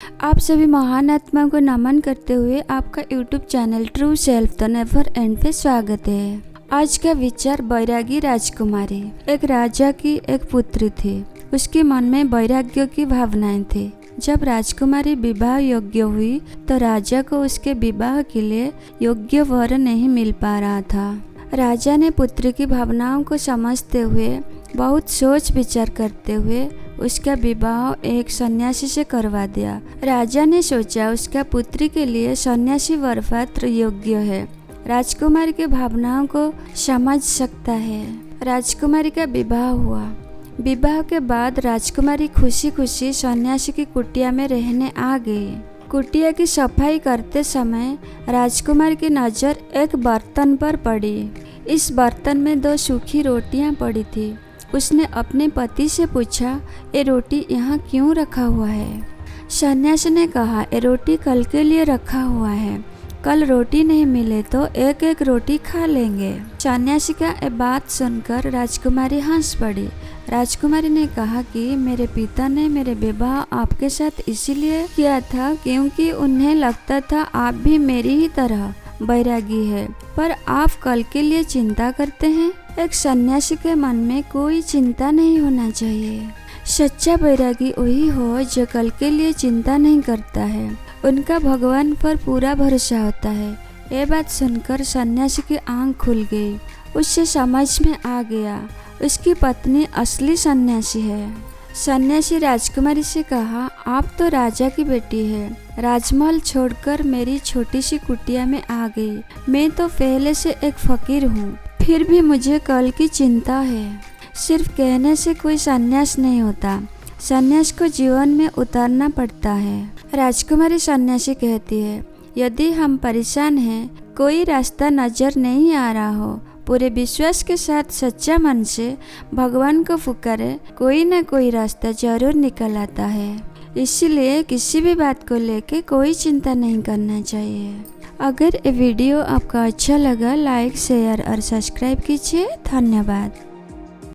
आप सभी महान आत्मा को नमन करते हुए आपका YouTube channel true self the never and पे स्वागत है। आज का विचार बैरागी राजकुमारी। एक राजा की एक पुत्री थी। उसके मन में वैराग्य की भावनाएं थी। जब राजकुमारी विवाह योग्य हुई तो राजा को उसके विवाह के लिए योग्य वर नहीं मिल पा रहा था। राजा ने पुत्री की भावनाओं को समझते हुए बहुत सोच विचार करते हुए उसका विवाह एक सन्यासी से करवा दिया। राजा ने सोचा उसका पुत्री के लिए सन्यासी वर पात्र योग्य है, राजकुमारी के भावनाओं को समझ सकता है। राजकुमारी का विवाह हुआ। विवाह के बाद राजकुमारी खुशी खुशी सन्यासी की कुटिया में रहने आ गई। कुटिया की सफाई करते समय राजकुमार की नज़र एक बर्तन पर पड़ी। इस बर्तन में 2 सूखी रोटियां पड़ी थी। उसने अपने पति से पूछा, ये रोटी यहाँ क्यों रखा हुआ है? सन्यासी ने कहा, ये रोटी कल के लिए रखा हुआ है, कल रोटी नहीं मिले तो एक एक रोटी खा लेंगे। सन्यासी का ये बात सुनकर राजकुमारी हंस पड़ी। राजकुमारी ने कहा कि मेरे पिता ने मेरे विवाह आपके साथ इसीलिए किया था क्योंकि उन्हें लगता था आप भी मेरी ही तरह बैरागी है, पर आप कल के लिए चिंता करते हैं। एक सन्यासी के मन में कोई चिंता नहीं होना चाहिए। सच्चा बैरागी वही हो जो कल के लिए चिंता नहीं करता है, उनका भगवान पर पूरा भरोसा होता है। ये बात सुनकर सन्यासी की आंख खुल गई। उससे समझ में आ गया उसकी पत्नी असली सन्यासी है। सन्यासी राजकुमारी से कहा, आप तो राजा की बेटी है, राजमहल छोड़कर मेरी छोटी सी कुटिया में आ गई। मैं तो पहले से एक फकीर हूँ, फिर भी मुझे कल की चिंता है। सिर्फ कहने से कोई सन्यास नहीं होता, सन्यास को जीवन में उतारना पड़ता है। राजकुमारी सन्यासी कहती है, यदि हम परेशान हैं, कोई रास्ता नजर नहीं आ रहा हो, पूरे विश्वास के साथ सच्चा मन से भगवान को पुकारे, कोई ना कोई रास्ता जरूर निकल आता है। इसीलिए किसी भी बात को लेके कोई चिंता नहीं करना चाहिए। अगर ये वीडियो आपको अच्छा लगा, लाइक, शेयर और सब्सक्राइब कीजिए। धन्यवाद।